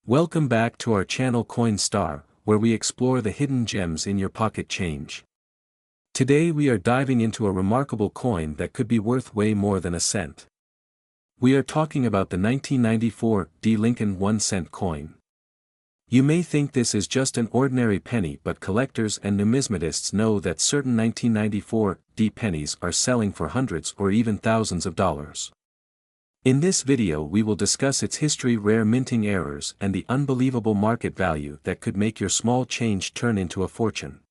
Welcome back to our channel Coin Star, where we explore the hidden gems in your pocket change. Today we are diving into a remarkable coin that could be worth way more than a cent. We are talking about the 1994 D. Lincoln 1-cent coin. You may think this is just an ordinary penny, but collectors and numismatists know that certain 1994 D pennies are selling for hundreds or even thousands of dollars. In this video we will discuss its history, rare minting errors, and the unbelievable market value that could make your small change turn into a fortune.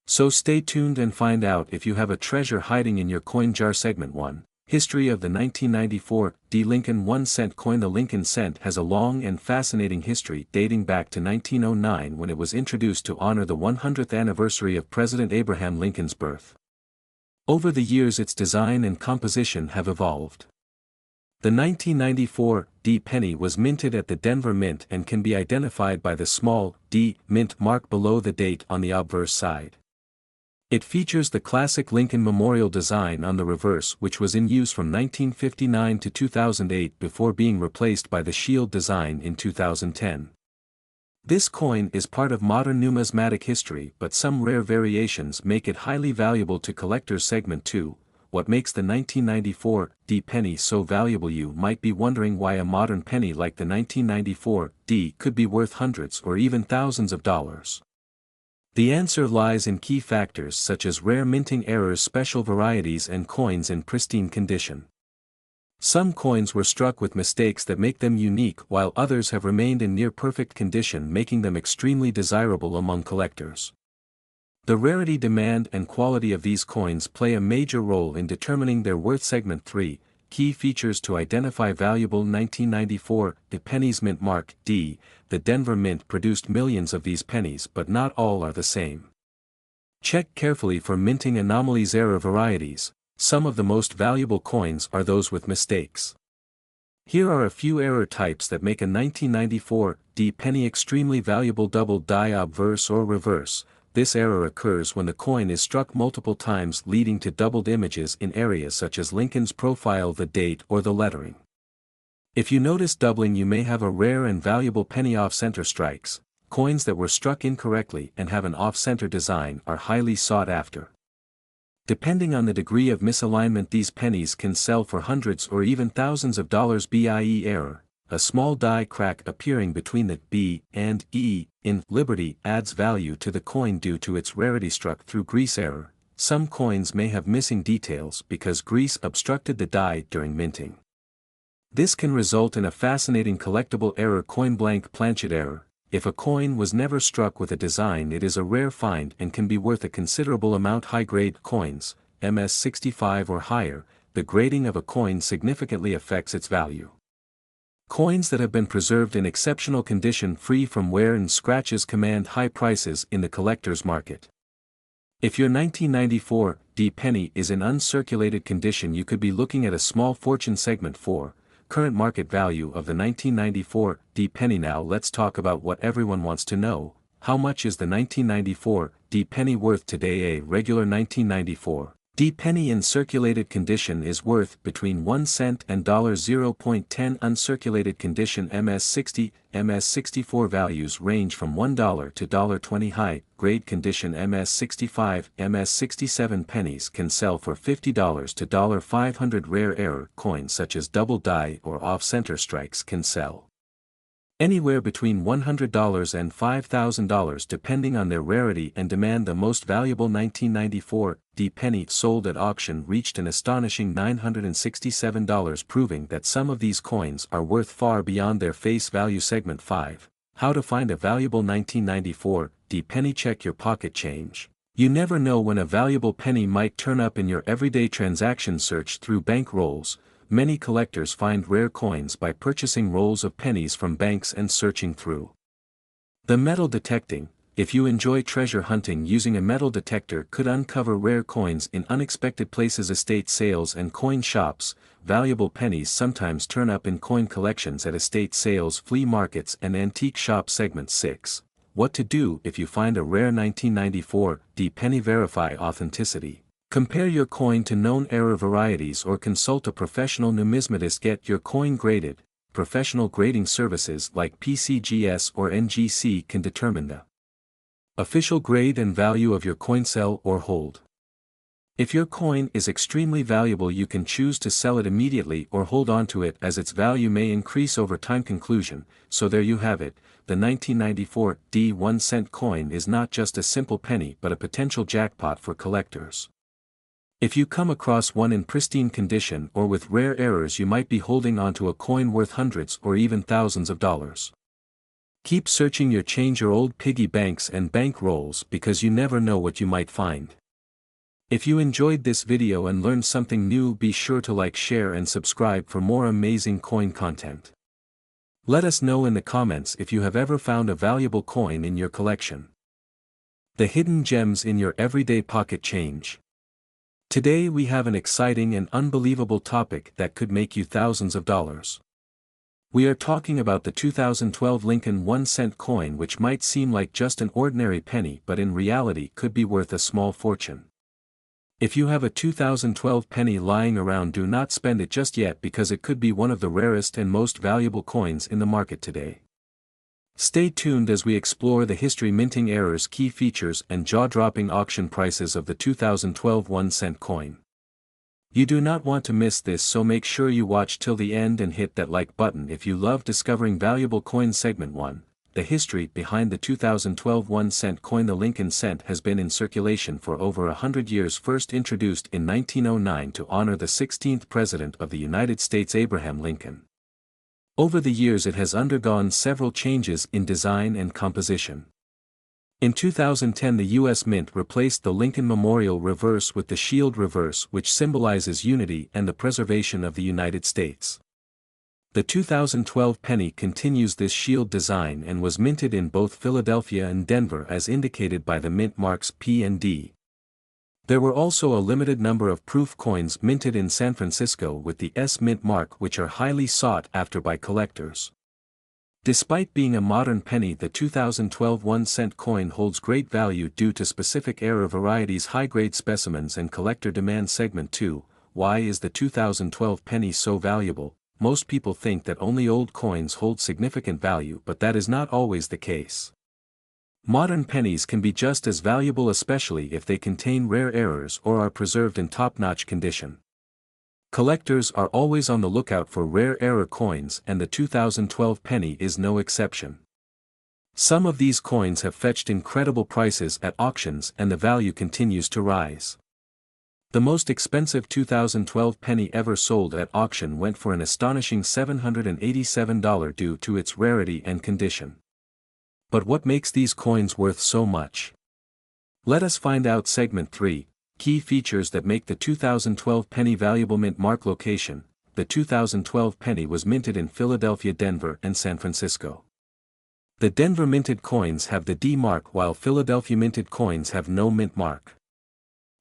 So stay tuned and find out if you have a treasure hiding in your coin jar. Segment 1. History of the 1994 D. Lincoln 1-cent coin. The Lincoln cent has a long and fascinating history dating back to 1909, when it was introduced to honor the 100th anniversary of President Abraham Lincoln's birth. Over the years its design and composition have evolved. The 1994 D penny was minted at the Denver Mint and can be identified by the small D mint mark below the date on the obverse side. It features the classic Lincoln Memorial design on the reverse, which was in use from 1959 to 2008 before being replaced by the shield design in 2010. This coin is part of modern numismatic history, but some rare variations make it highly valuable to collectors. Segment 2. What makes the 1994 D penny so valuable? You might be wondering why a modern penny like the 1994 D could be worth hundreds or even thousands of dollars. The answer lies in key factors such as rare minting errors, special varieties, and coins in pristine condition. Some coins were struck with mistakes that make them unique, while others have remained in near-perfect condition, making them extremely desirable among collectors. The rarity, demand, and quality of these coins play a major role in determining their worth. Segment 3. Key features to identify valuable 1994 D pennies. Mint mark D. The Denver Mint produced millions of these pennies, but not all are the same. Check carefully for minting anomalies. Error varieties. Some of the most valuable coins are those with mistakes. Here are a few error types that make a 1994 D penny extremely valuable. Double die, obverse or reverse. This error occurs when the coin is struck multiple times, leading to doubled images in areas such as Lincoln's profile, the date, or the lettering. If you notice doubling, you may have a rare and valuable penny. Off-center strikes. Coins that were struck incorrectly and have an off-center design are highly sought after. Depending on the degree of misalignment, these pennies can sell for hundreds or even thousands of dollars. BIE error. A small die crack appearing between the B and E in Liberty adds value to the coin due to its rarity. Struck through grease error. Some coins may have missing details because grease obstructed the die during minting. This can result in a fascinating collectible error. Coin blank planchet error. If a coin was never struck with a design, it is a rare find and can be worth a considerable amount. High-grade coins, MS65 or higher. The grading of a coin significantly affects its value. Coins that have been preserved in exceptional condition, free from wear and scratches, command high prices in the collector's market. If your 1994 D penny is in uncirculated condition, you could be looking at a small fortune. Segment 4. Current market value of the 1994 D penny. Now let's talk about what everyone wants to know. How much is the 1994 D penny worth today? A regular 1994 D penny in circulated condition is worth between 1 cent and $0.10. Uncirculated condition MS60, MS64 values range from $1 to $20. High grade condition MS65, MS67 pennies can sell for $50 to $500. Rare error coins such as double die or off-center strikes can sell anywhere between $100 and $5,000 depending on their rarity and demand. The most valuable 1994 D penny sold at auction reached an astonishing $967, proving that some of these coins are worth far beyond their face value. Segment 5. How to find a valuable 1994 D penny. Check your pocket change. You never know when a valuable penny might turn up in your everyday transaction. Search through bank rolls. Many collectors find rare coins by purchasing rolls of pennies from banks and searching through the metal detecting. If you enjoy treasure hunting, using a metal detector could uncover rare coins in unexpected places. Estate sales and coin shops. Valuable pennies sometimes turn up in coin collections at estate sales, flea markets, and antique shops. Segment 6. What to do if you find a rare 1994 D penny. Verify authenticity. Compare your coin to known error varieties or consult a professional numismatist. Get your coin graded. professional grading services like PCGS or NGC can determine the official grade and value of your coin. Sell or hold. If your coin is extremely valuable, you can choose to sell it immediately or hold on to it as its value may increase over time. Conclusion, so there you have it, the 1994 D 1-cent coin is not just a simple penny but a potential jackpot for collectors. If you come across one in pristine condition or with rare errors, you might be holding onto a coin worth hundreds or even thousands of dollars. Keep searching your old piggy banks and bank rolls because you never know what you might find. If you enjoyed this video and learned something new, be sure to like, share and subscribe for more amazing coin content. Let us know in the comments if you have ever found a valuable coin in your collection. The hidden gems in your everyday pocket change. Today we have an exciting and unbelievable topic that could make you thousands of dollars. We are talking about the 2012 Lincoln 1-cent coin, which might seem like just an ordinary penny but in reality could be worth a small fortune. If you have a 2012 penny lying around, do not spend it just yet because it could be one of the rarest and most valuable coins in the market today. Stay tuned as we explore the history, minting errors, key features and jaw-dropping auction prices of the 2012 1-cent coin. You do not want to miss this, so make sure you watch till the end and hit that like button if you love discovering valuable coins. Segment 1. The history behind the 2012 1-cent coin. The Lincoln cent has been in circulation for over 100 years. First introduced in 1909 to honor the 16th President of the United States, Abraham Lincoln. Over the years it has undergone several changes in design and composition. In 2010 the U.S. Mint replaced the Lincoln Memorial reverse with the shield reverse, which symbolizes unity and the preservation of the United States. The 2012 penny continues this shield design and was minted in both Philadelphia and Denver as indicated by the mint marks P and D. There were also a limited number of proof coins minted in San Francisco with the S mint mark, which are highly sought after by collectors. Despite being a modern penny, the 2012 1-cent coin holds great value due to specific error varieties, high-grade specimens and collector demand. Segment 2. Why is the 2012 penny so valuable? Most people think that only old coins hold significant value, but that is not always the case. Modern pennies can be just as valuable, especially if they contain rare errors or are preserved in top-notch condition. Collectors are always on the lookout for rare error coins, and the 2012 penny is no exception. Some of these coins have fetched incredible prices at auctions and the value continues to rise. The most expensive 2012 penny ever sold at auction went for an astonishing $787 due to its rarity and condition. But what makes these coins worth so much? Let us find out. Segment 3. Key features that make the 2012 penny valuable. Mint mark. Location. The 2012 penny was minted in Philadelphia, Denver and San Francisco. The Denver minted coins have the D mark while Philadelphia minted coins have no mint mark.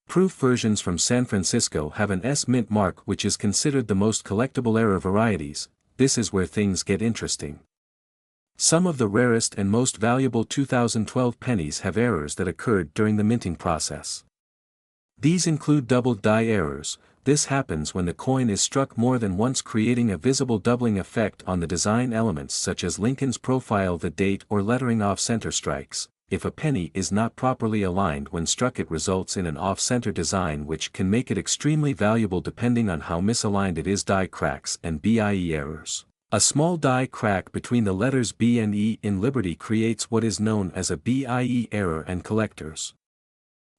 Proof versions from San Francisco have an S mint mark, which is considered the most collectible error varieties. This is where things get interesting. Some of the rarest and most valuable 2012 pennies have errors that occurred during the minting process. These include doubled die errors. This happens when the coin is struck more than once, creating a visible doubling effect on the design elements such as Lincoln's profile, the date or lettering. Off-center strikes. If a penny is not properly aligned when struck, it results in an off-center design which can make it extremely valuable depending on how misaligned it is. Die cracks and BIE errors. A small die crack between the letters B and E in Liberty creates what is known as a BIE error, and collectors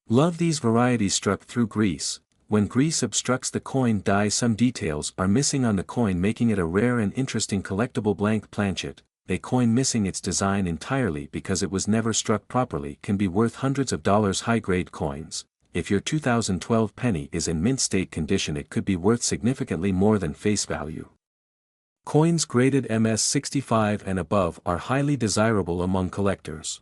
love these varieties struck through grease. When grease obstructs the coin die, some details are missing on the coin, making it a rare and interesting collectible. Blank planchet. A coin missing its design entirely because it was never struck properly can be worth hundreds of dollars. High-grade coins. If your 2012 penny is in mint state condition, it could be worth significantly more than face value. Coins graded MS-65 and above are highly desirable among collectors.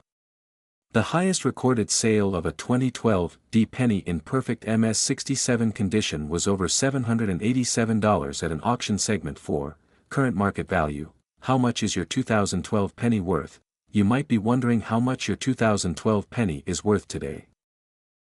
The highest recorded sale of a 2012 D penny in perfect MS-67 condition was over $787 at an auction. Segment 4. Current market value. How much is your 2012 penny worth? You might be wondering how much your 2012 penny is worth today.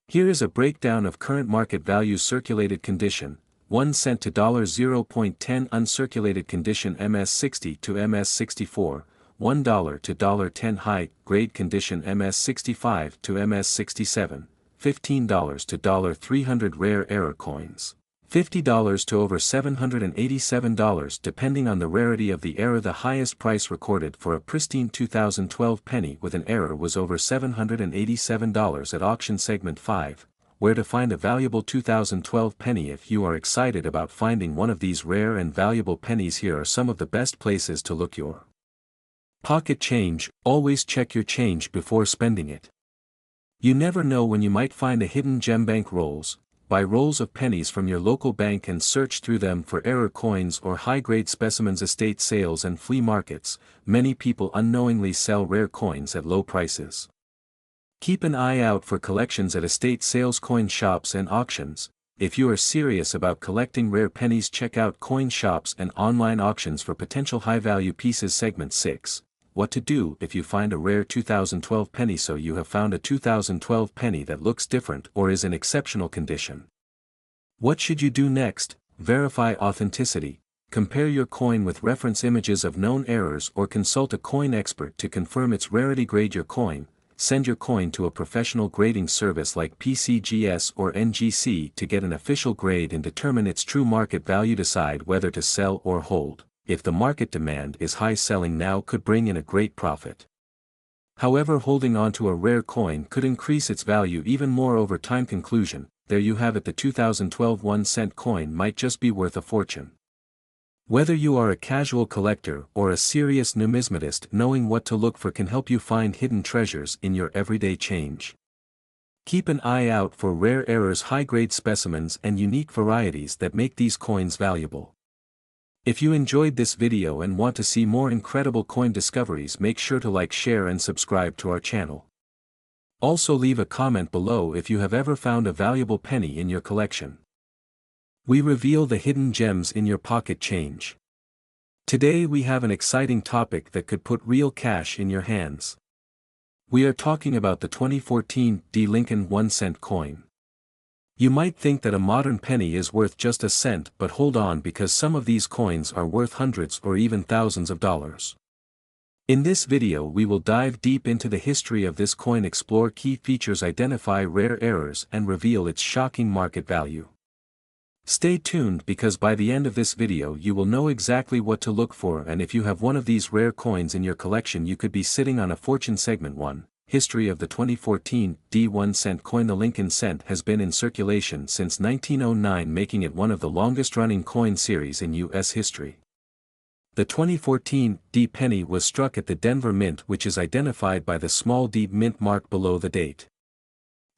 Here is a breakdown of current market values. Circulated condition. 1 cent to $0.10 uncirculated condition MS60 to MS64, $1 to $10 high grade condition MS65 to MS67, $15 to $300 rare error coins. $50 to over $787 depending on the rarity of the error. The highest price recorded for a pristine 2012 penny with an error was over $787 at auction segment 5. Where to find a valuable 2012 penny? If you are excited about finding one of these rare and valuable pennies, here are some of the best places to look. Your pocket change. Always check your change before spending it. You never know when you might find a hidden gem. Bank rolls. Buy rolls of pennies from your local bank and search through them for error coins or high-grade specimens. Estate sales and flea markets. Many people unknowingly sell rare coins at low prices. Keep an eye out for collections at estate sales, coin shops and auctions. If you are serious about collecting rare pennies, check out coin shops and online auctions for potential high-value pieces. Segment 6. What to do if you find a rare 2012 penny? So you have found a 2012 penny that looks different or is in exceptional condition. What should you do next? Verify authenticity. Compare your coin with reference images of known errors or consult a coin expert to confirm its rarity. Grade your coin. Send your coin to a professional grading service like PCGS or NGC to get an official grade and determine its true market value. Decide whether to sell or hold. If the market demand is high, selling now could bring in a great profit. However, holding on to a rare coin could increase its value even more over time. Conclusion. There you have it. The 2012 1-cent coin might just be worth a fortune. Whether you are a casual collector or a serious numismatist, knowing what to look for can help you find hidden treasures in your everyday change. Keep an eye out for rare errors, high-grade specimens and unique varieties that make these coins valuable. If you enjoyed this video and want to see more incredible coin discoveries, make sure to like, share and subscribe to our channel. Also leave a comment below if you have ever found a valuable penny in your collection. We reveal the hidden gems in your pocket change. Today we have an exciting topic that could put real cash in your hands. We are talking about the 2014 D. Lincoln 1-cent coin. You might think that a modern penny is worth just a cent, but hold on, because some of these coins are worth hundreds or even thousands of dollars. In this video we will dive deep into the history of this coin, explore key features, identify rare errors and reveal its shocking market value. Stay tuned, because by the end of this video you will know exactly what to look for, and if you have one of these rare coins in your collection you could be sitting on a fortune. Segment 1. History of the 2014 D. 1-cent coin. The Lincoln cent has been in circulation since 1909, making it one of the longest-running coin series in U.S. history. The 2014 D. penny was struck at the Denver Mint, which is identified by the small D mint mark below the date.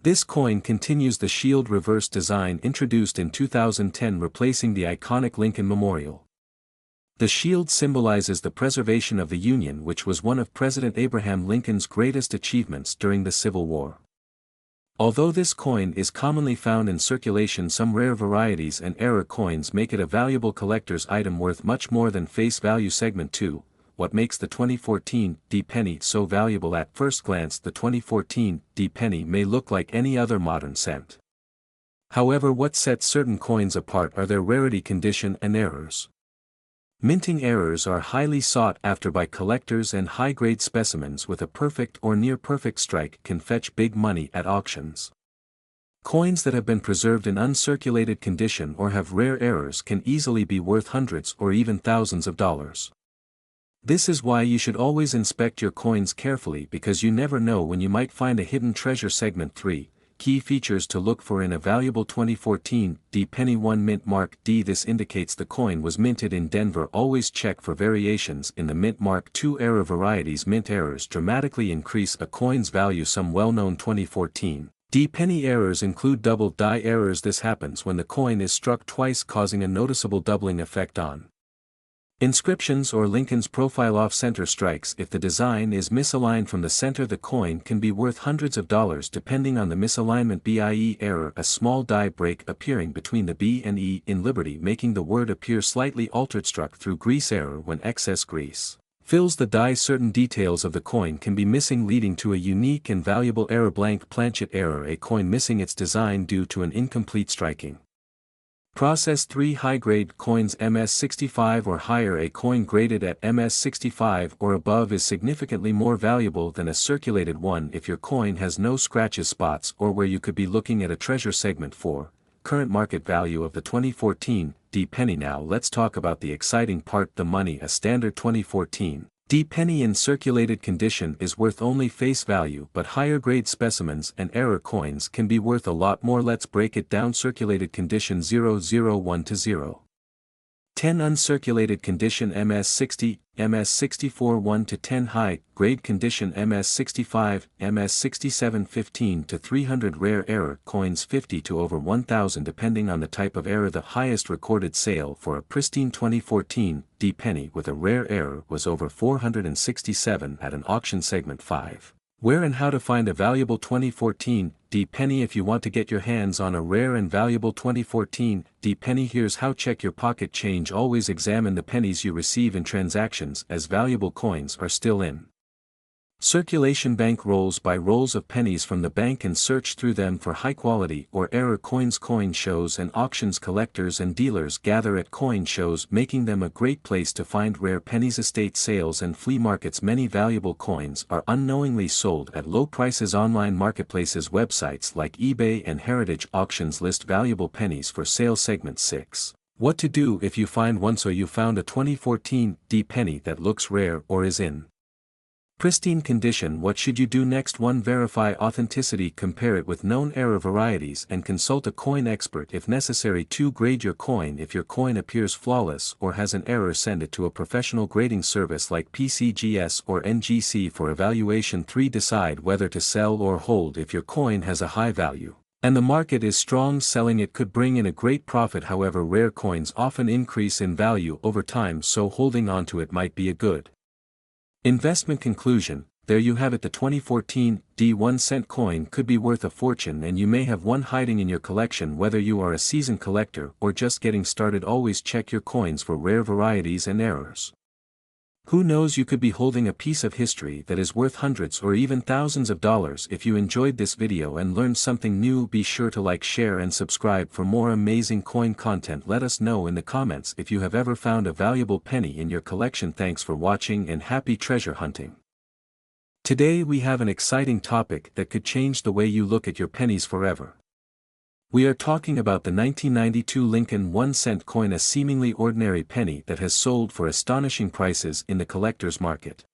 This coin continues the shield reverse design introduced in 2010, replacing the iconic Lincoln Memorial. The shield symbolizes the preservation of the Union, which was one of President Abraham Lincoln's greatest achievements during the Civil War. Although this coin is commonly found in circulation, some rare varieties and error coins make it a valuable collector's item worth much more than face value. Segment 2. What makes the 2014 D. penny so valuable? At first glance, the 2014 D. penny may look like any other modern cent. However, what sets certain coins apart are their rarity, condition and errors. Minting errors are highly sought after by collectors, and high-grade specimens with a perfect or near-perfect strike can fetch big money at auctions. Coins that have been preserved in uncirculated condition or have rare errors can easily be worth hundreds or even thousands of dollars. This is why you should always inspect your coins carefully, because you never know when you might find a hidden treasure. Segment 3. Key features to look for in a valuable 2014 D. penny. 1. Mint mark D. This indicates the coin was minted in Denver. Always check for variations in the mint mark. 2. Error varieties. Mint errors dramatically increase a coin's value. Some well-known 2014 D. penny errors include double die errors. This happens when the coin is struck twice, causing a noticeable doubling effect on inscriptions, or Lincoln's profile. Off-center strikes. If the design is misaligned from the center, the coin can be worth hundreds of dollars depending on the misalignment. BIE error. A small die break appearing between the B and E in Liberty, making the word appear slightly altered. Struck through grease error. When excess grease fills the die, certain details of the coin can be missing, leading to a unique and valuable error. Blank planchet error. A coin missing its design due to an incomplete striking. Process 3 high-grade coins MS65 or higher. A coin graded at MS65 or above is significantly more valuable than a circulated one if your coin has no scratches, spots, or where you could be looking at a treasure segment for current market value of the 2014 D penny. Now let's talk about the exciting part, the money. A standard 2014 D penny in circulated condition is worth only face value, but higher grade specimens and error coins can be worth a lot more. Let's break it down. Circulated condition 001 to 0. 10 uncirculated condition MS60, MS64 1 to 10 high grade condition MS65, MS67 15 to 300 rare error coins 50 to over 1000 depending on the type of error. The highest recorded sale for a pristine 2014 D penny with a rare error was over 467 at an auction segment 5. Where and how to find a valuable 2014 D penny. If you want to get your hands on a rare and valuable 2014 D penny, here's how. Check your pocket change. Always examine the pennies you receive in transactions, as valuable coins are still in circulation. Bank rolls. Buy rolls of pennies from the bank and search through them for high quality or error coins. Coin shows and auctions. Collectors and dealers gather at coin shows, making them a great place to find rare pennies. Estate sales and flea markets. Many valuable coins are unknowingly sold at low prices. Online marketplaces. Websites like eBay and Heritage Auctions list valuable pennies for sale. Segment 6. What to do if you find one. So you found a 2014 D penny that looks rare or is in pristine condition. What should you do next? 1. Verify authenticity. Compare it with known error varieties and consult a coin expert if necessary. 2. Grade your coin. If your coin appears flawless or has an error, send it to a professional grading service like PCGS or NGC for evaluation. 3. Decide whether to sell or hold. If your coin has a high value and the market is strong, selling it could bring in a great profit. However, rare coins often increase in value over time, so holding onto it might be a good investment. Conclusion. There you have it. The 2014 D 1-cent coin could be worth a fortune, and you may have one hiding in your collection. Whether you are a seasoned collector or just getting started, always check your coins for rare varieties and errors. Who knows, you could be holding a piece of history that is worth hundreds or even thousands of dollars. If you enjoyed this video and learned something new, be sure to like, share and subscribe for more amazing coin content. Let us know in the comments if you have ever found a valuable penny in your collection. Thanks for watching and happy treasure hunting. Today we have an exciting topic that could change the way you look at your pennies forever. We are talking about the 1992 Lincoln 1-cent coin, a seemingly ordinary penny that has sold for astonishing prices in the collector's market.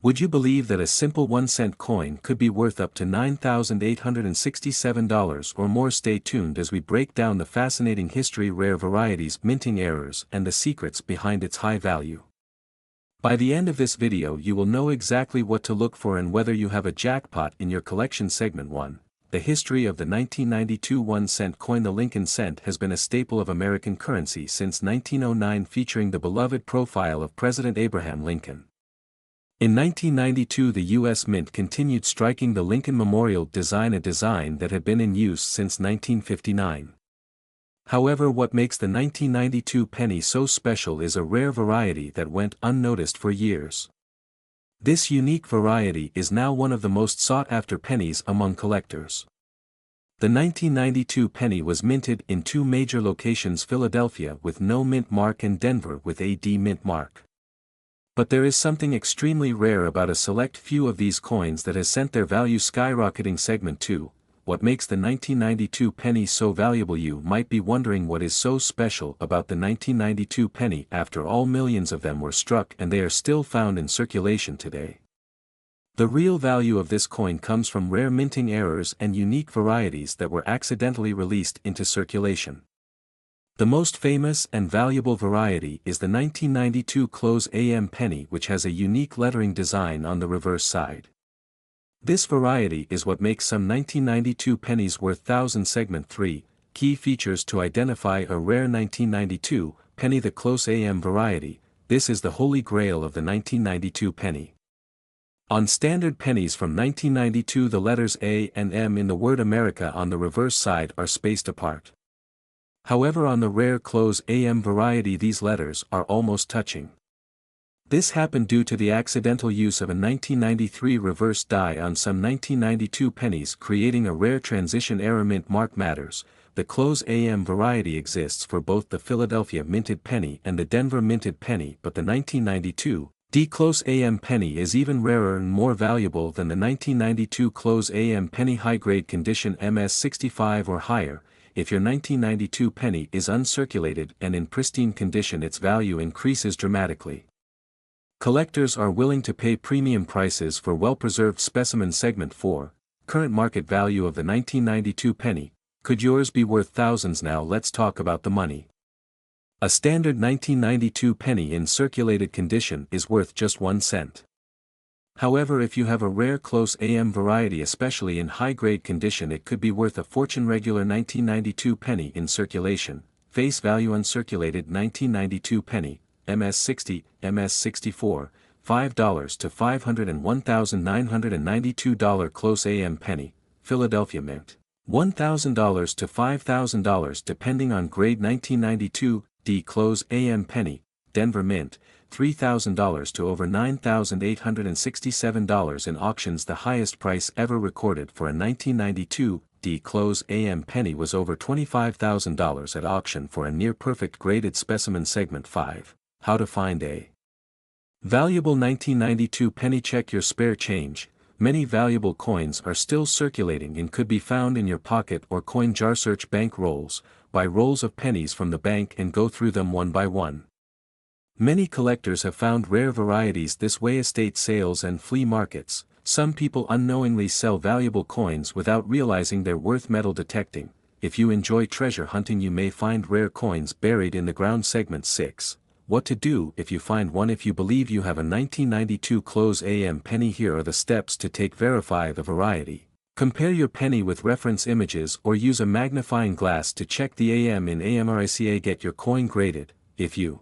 Would you believe that a simple 1-cent coin could be worth up to $9,867 or more? Stay tuned as we break down the fascinating history, rare varieties, minting errors, and the secrets behind its high value. By the end of this video you will know exactly what to look for and whether you have a jackpot in your collection. Segment 1. The history of the 1992 1-cent coin. The Lincoln cent has been a staple of American currency since 1909, featuring the beloved profile of President Abraham Lincoln. In 1992 the U.S. Mint continued striking the Lincoln Memorial design, a design that had been in use since 1959. However, what makes the 1992 penny so special is a rare variety that went unnoticed for years. This unique variety is now one of the most sought-after pennies among collectors. The 1992 penny was minted in two major locations: Philadelphia with no mint mark and Denver with a D mint mark. But there is something extremely rare about a select few of these coins that has sent their value skyrocketing. Segment 2. What makes the 1992 penny so valuable? You might be wondering what is so special about the 1992 penny. After all, millions of them were struck and they are still found in circulation today. The real value of this coin comes from rare minting errors and unique varieties that were accidentally released into circulation. The most famous and valuable variety is the 1992 close AM penny, which has a unique lettering design on the reverse side. This variety is what makes some 1992 pennies worth thousands. Segment 3. Key features to identify a rare 1992 penny. The close AM variety. This is the holy grail of the 1992 penny. On standard pennies from 1992, the letters A and M in the word America on the reverse side are spaced apart. However, on the rare close AM variety these letters are almost touching. This happened due to the accidental use of a 1993 reverse die on some 1992 pennies, creating a rare transition error. Mint mark matters. the close AM variety exists for both the Philadelphia minted penny and the Denver minted penny, but the 1992 D close AM penny is even rarer and more valuable than the 1992 close AM penny high-grade condition MS65 or higher. If your 1992 penny is uncirculated and in pristine condition, its value increases dramatically. Collectors are willing to pay premium prices for well-preserved specimen. Segment 4, Current Market Value of the 1992 Penny. Could yours be worth thousands? Now let's talk about the money. A standard 1992 penny in circulated condition is worth just 1 cent. However, if you have a rare close AM variety, especially in high-grade condition, it could be worth a fortune. Regular 1992 penny in circulation, face value uncirculated 1992 penny, MS60, MS64, $5 to $501,992 close AM penny, Philadelphia Mint, $1,000 to $5,000 depending on grade. 1992 D close AM penny, Denver Mint, $3,000 to over $9,867 in auctions. The highest price ever recorded for a 1992 D close AM penny was over $25,000 at auction for a near-perfect graded specimen. Segment 5, How to find a valuable 1992 penny. Check your spare change. Many valuable coins are still circulating and could be found in your pocket or coin jar. Search bank rolls, buy rolls of pennies from the bank and go through them one by one. Many collectors have found rare varieties this way. Estate sales and flea markets. Some people unknowingly sell valuable coins without realizing their worth. Metal detecting. If you enjoy treasure hunting, you may find rare coins buried in the ground. Segment 6, What to do if you find one. If you believe you have a 1992 close AM penny, here are the steps to take. Verify the variety. Compare your penny with reference images or use a magnifying glass to check the AM in AMRICA. Get your coin graded. If you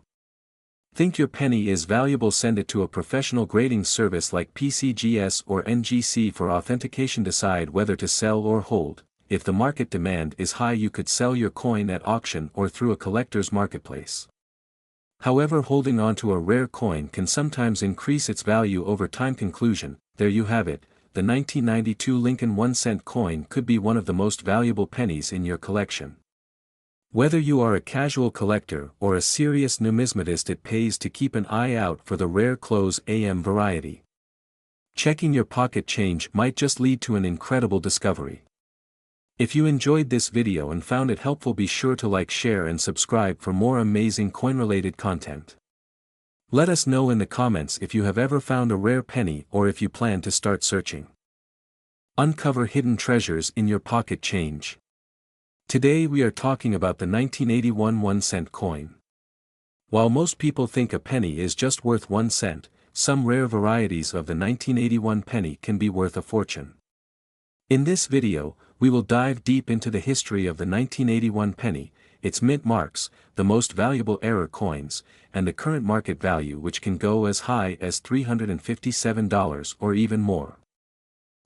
think your penny is valuable, send it to a professional grading service like PCGS or NGC for authentication. Decide whether to sell or hold. If the market demand is high, you could sell your coin at auction or through a collector's marketplace. However, holding on to a rare coin can sometimes increase its value over time. Conclusion, there you have it. The 1992 Lincoln 1-cent coin could be one of the most valuable pennies in your collection. Whether you are a casual collector or a serious numismatist, it pays to keep an eye out for the rare close AM variety. Checking your pocket change might just lead to an incredible discovery. If you enjoyed this video and found it helpful, be sure to like, share and subscribe for more amazing coin-related content. Let us know in the comments if you have ever found a rare penny or if you plan to start searching. Uncover hidden treasures in your pocket change. Today we are talking about the 1981 1-cent coin. While most people think a penny is just worth 1 cent, some rare varieties of the 1981 penny can be worth a fortune. In this video, we will dive deep into the history of the 1981 penny, its mint marks, the most valuable error coins, and the current market value, which can go as high as $357 or even more.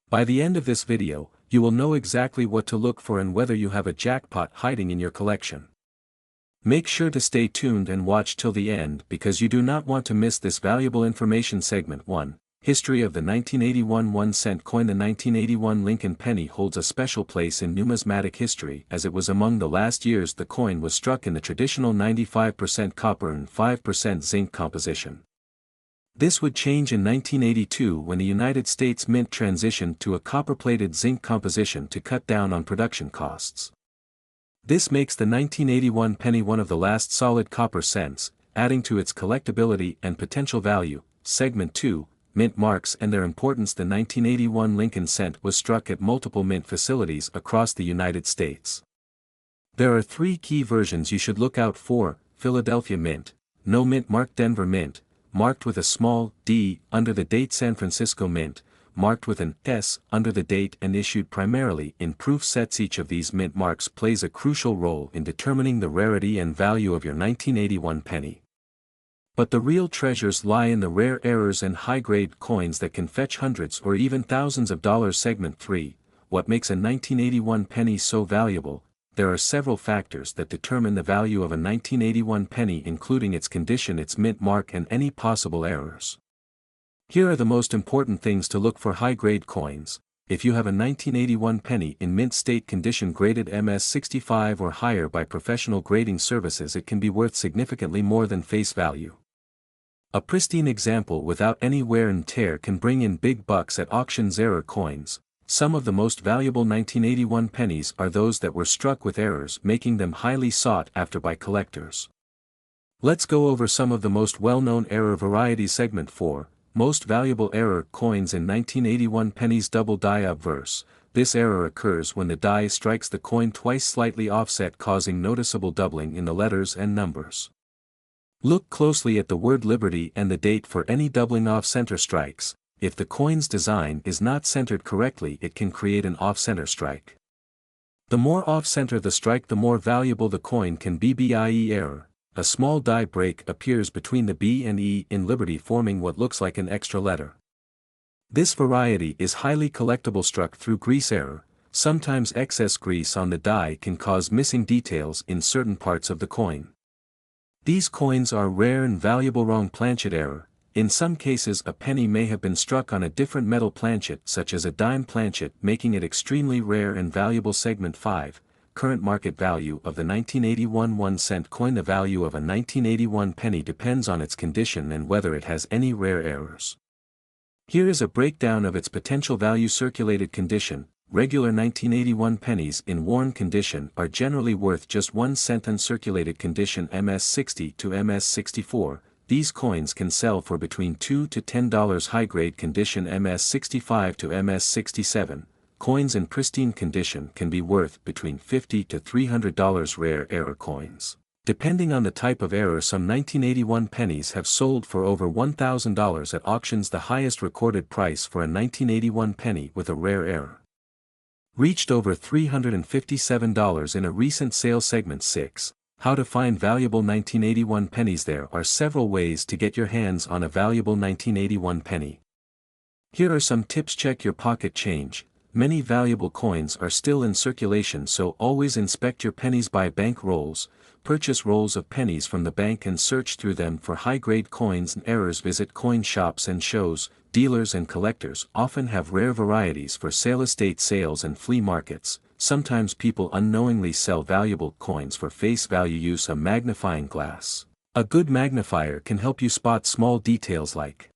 By the end of this video, you will know exactly what to look for and whether you have a jackpot hiding in your collection. Make sure to stay tuned and watch till the end because you do not want to miss this valuable information. Segment 1, History of the 1981 1-cent coin. The 1981 Lincoln penny holds a special place in numismatic history as it was among the last years the coin was struck in the traditional 95% copper and 5% zinc composition. This would change in 1982 when the United States Mint transitioned to a copper-plated zinc composition to cut down on production costs. This makes the 1981 penny one of the last solid copper cents, adding to its collectability and potential value. Segment 2, Mint marks and their importance. The 1981 Lincoln cent was struck at multiple mint facilities across the United States. There are 3 key versions you should look out for: Philadelphia Mint, no mint mark; Denver Mint, marked with a small d under the date; San Francisco Mint, marked with an S under the date and issued primarily in proof sets. Each of these mint marks plays a crucial role in determining the rarity and value of your 1981 penny. But the real treasures lie in the rare errors and high-grade coins that can fetch hundreds or even thousands of dollars. Segment 3, What makes a 1981 penny so valuable? There are several factors that determine the value of a 1981 penny, including its condition, its mint mark and any possible errors. Here are the most important things to look for. High-grade coins. if you have a 1981 penny in mint state condition graded MS65 or higher by professional grading services, it can be worth significantly more than face value. A pristine example without any wear and tear can bring in big bucks at auctions. Error coins. Some of the most valuable 1981 pennies are those that were struck with errors, making them highly sought after by collectors. Let's go over some of the most well-known error varieties. Segment 4. Most valuable error coins in 1981 pennies. Double die obverse. This error occurs when the die strikes the coin twice slightly offset, causing noticeable doubling in the letters and numbers. Look closely at the word Liberty and the date for any doubling off-center strikes. If the coin's design is not centered correctly, it can create an off-center strike. The more off-center the strike, the more valuable the coin can be. BIE error. A small die break appears between the B and E in Liberty, forming what looks like an extra letter. This variety is highly collectible. Struck through grease error. Sometimes excess grease on the die can cause missing details in certain parts of the coin. These coins are rare and valuable. Wrong planchet error. In some cases a penny may have been struck on a different metal planchet, such as a dime planchet, making it extremely rare and valuable. Segment 5. Current market value of the 1981 1-cent coin. The value of a 1981 penny depends on its condition and whether it has any rare errors. Here is a breakdown of its potential value. Circulated condition. Regular 1981 pennies in worn condition are generally worth just 1 cent. Uncirculated condition MS60 to MS64. These coins can sell for between $2 to $10. High-grade condition MS65 to MS67. Coins in pristine condition can be worth between $50 to $300. Rare error coins. Depending on the type of error, some 1981 pennies have sold for over $1,000 at auctions. The highest recorded price for a 1981 penny with a rare error reached over $357 in a recent sale. Segment 6. How to find valuable 1981 pennies. There are several ways to get your hands on a valuable 1981 penny. Here are some tips. Check your pocket change. Many valuable coins are still in circulation, so always inspect your pennies. Buy bank rolls. Purchase rolls of pennies from the bank and search through them for high-grade coins and errors. Visit coin shops and shows. Dealers and collectors often have rare varieties for sale. Estate sales and flea markets. Sometimes people unknowingly sell valuable coins for face value. Use a magnifying glass. A good magnifier can help you spot small details like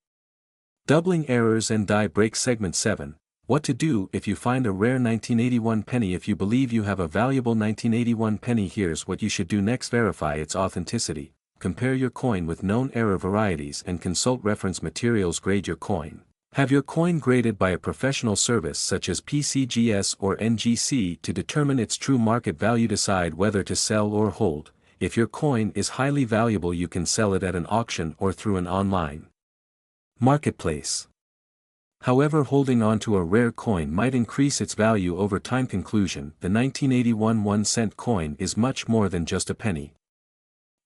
doubling errors and die breaks. Segment 7. What to do if you find a rare 1981 penny. If you believe you have a valuable 1981 penny, here's what you should do next. Verify its authenticity. Compare your coin with known error varieties and consult reference materials. Grade your coin. Have your coin graded by a professional service such as PCGS or NGC to determine its true market value. Decide whether to sell or hold. If your coin is highly valuable, you can sell it at an auction or through an online marketplace. However, holding on to a rare coin might increase its value over time. Conclusion. The 1981 1-cent coin is much more than just a penny.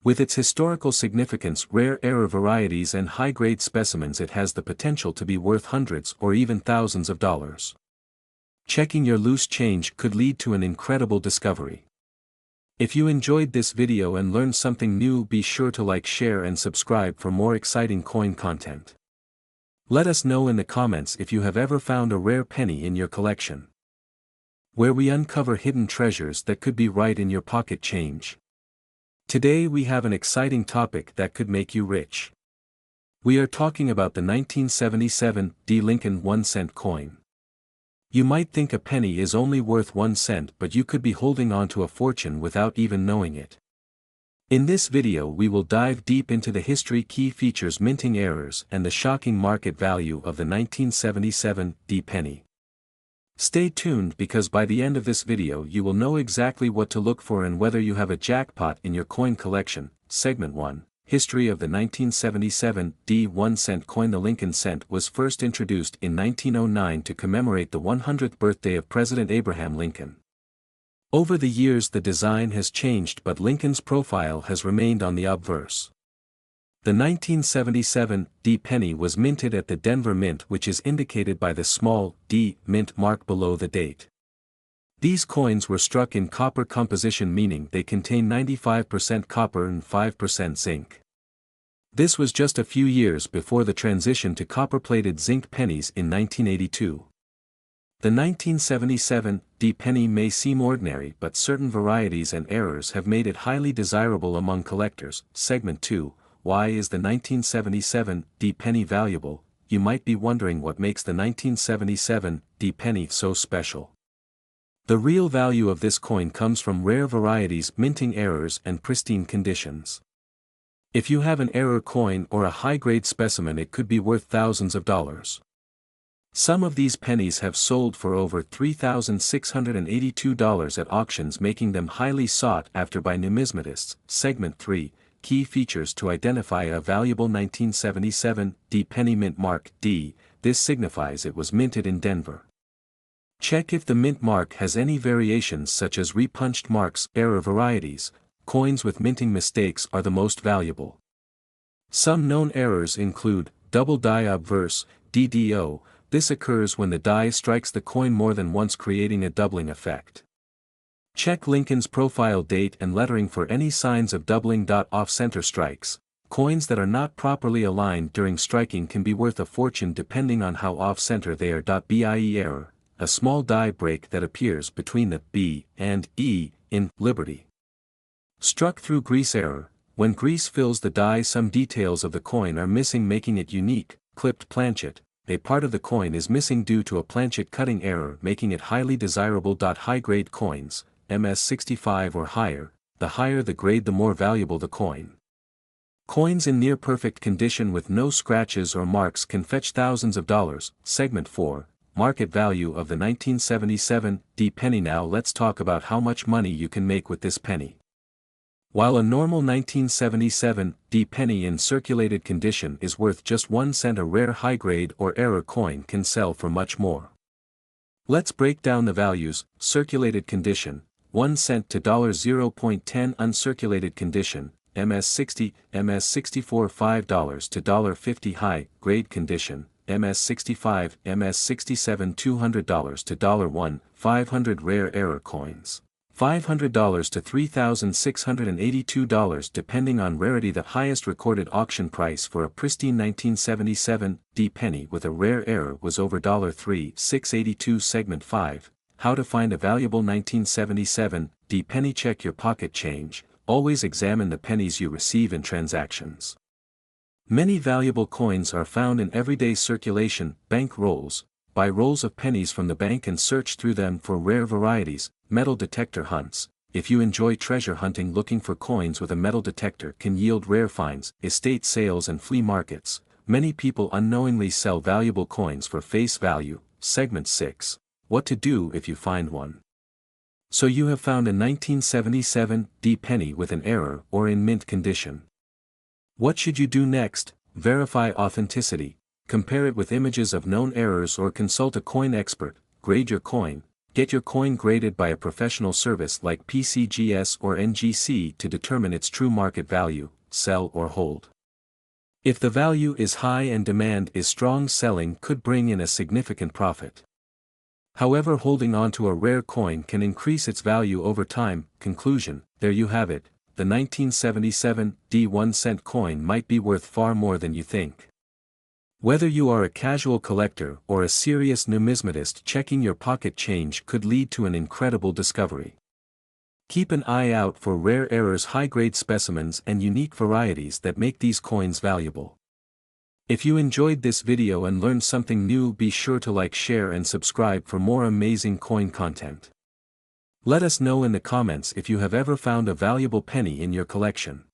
With its historical significance, rare error varieties and high-grade specimens, it has the potential to be worth hundreds or even thousands of dollars. Checking your loose change could lead to an incredible discovery. If you enjoyed this video and learned something new, be sure to like, share and subscribe for more exciting coin content. Let us know in the comments if you have ever found a rare penny in your collection, where we uncover hidden treasures that could be right in your pocket change. Today we have an exciting topic that could make you rich. We are talking about the 1977 D. Lincoln 1-cent coin. You might think a penny is only worth 1 cent, but you could be holding on to a fortune without even knowing it. In this video we will dive deep into the history, key features, minting errors, and the shocking market value of the 1977 D penny. Stay tuned, because by the end of this video you will know exactly what to look for and whether you have a jackpot in your coin collection. Segment 1. History of the 1977 D 1-cent coin. The Lincoln cent was first introduced in 1909 to commemorate the 100th birthday of President Abraham Lincoln. Over the years the design has changed, but Lincoln's profile has remained on the obverse. The 1977 D penny was minted at the Denver Mint, which is indicated by the small D mint mark below the date. These coins were struck in copper composition, meaning they contain 95% copper and 5% zinc. This was just a few years before the transition to copper-plated zinc pennies in 1982. The 1977 D penny may seem ordinary, but certain varieties and errors have made it highly desirable among collectors. Segment 2, Why is the 1977 D penny valuable? You might be wondering what makes the 1977 D penny so special. The real value of this coin comes from rare varieties, minting errors, and pristine conditions. If you have an error coin or a high-grade specimen, it could be worth thousands of dollars. Some of these pennies have sold for over $3,682 at auctions, making them highly sought after by numismatists. Segment 3, Key features to identify a valuable 1977 D penny. Mint mark D, this signifies it was minted in Denver. Check if the mint mark has any variations such as repunched marks. Error varieties, coins with minting mistakes are the most valuable. Some known errors include double die obverse, DDO. This occurs when the die strikes the coin more than once, creating a doubling effect. Check Lincoln's profile date and lettering for any signs of doubling. Off-center strikes. Coins that are not properly aligned during striking can be worth a fortune depending on how off-center they are. BIE error, a small die break that appears between the B and E in Liberty. Struck through grease error, when grease fills the die, some details of the coin are missing, making it unique. Clipped planchet, a part of the coin is missing due to a planchet cutting error, making it highly desirable. High-grade coins, MS65 or higher, the higher the grade the more valuable the coin. Coins in near-perfect condition with no scratches or marks can fetch thousands of dollars. Segment 4, Market value of the 1977 D penny. Now let's talk about how much money you can make with this penny. While a normal 1977 D penny in circulated condition is worth just 1 cent, a rare high-grade or error coin can sell for much more. Let's break down the values. Circulated condition, 1 cent to $0.10. Uncirculated condition, MS60, MS64 $5 to $1.50. High-grade condition, MS65, MS67 $200 to $1. 500 rare error coins, $500 to $3,682 depending on rarity. The highest recorded auction price for a pristine 1977 D penny with a rare error was over $3,682. Segment 5, How to find a valuable 1977 D penny. Check your pocket change. Always examine the pennies you receive in transactions. Many valuable coins are found in everyday circulation. Bank rolls, buy rolls of pennies from the bank and search through them for rare varieties. Metal detector hunts, if you enjoy treasure hunting, looking for coins with a metal detector can yield rare finds. Estate sales and flea markets, many people unknowingly sell valuable coins for face value. Segment 6, What to do if you find one. So you have found a 1977 D penny with an error or in mint condition. What should you do next? Verify authenticity, compare it with images of known errors or consult a coin expert. Grade your coin. Get your coin graded by a professional service like PCGS or NGC to determine its true market value. Sell or hold. If the value is high and demand is strong, selling could bring in a significant profit. However, holding on to a rare coin can increase its value over time. Conclusion, there you have it, the 1977 D 1-cent coin might be worth far more than you think. Whether you are a casual collector or a serious numismatist, checking your pocket change could lead to an incredible discovery. Keep an eye out for rare errors, high-grade specimens, and unique varieties that make these coins valuable. If you enjoyed this video and learned something new, be sure to like, share, and subscribe for more amazing coin content. Let us know in the comments if you have ever found a valuable penny in your collection.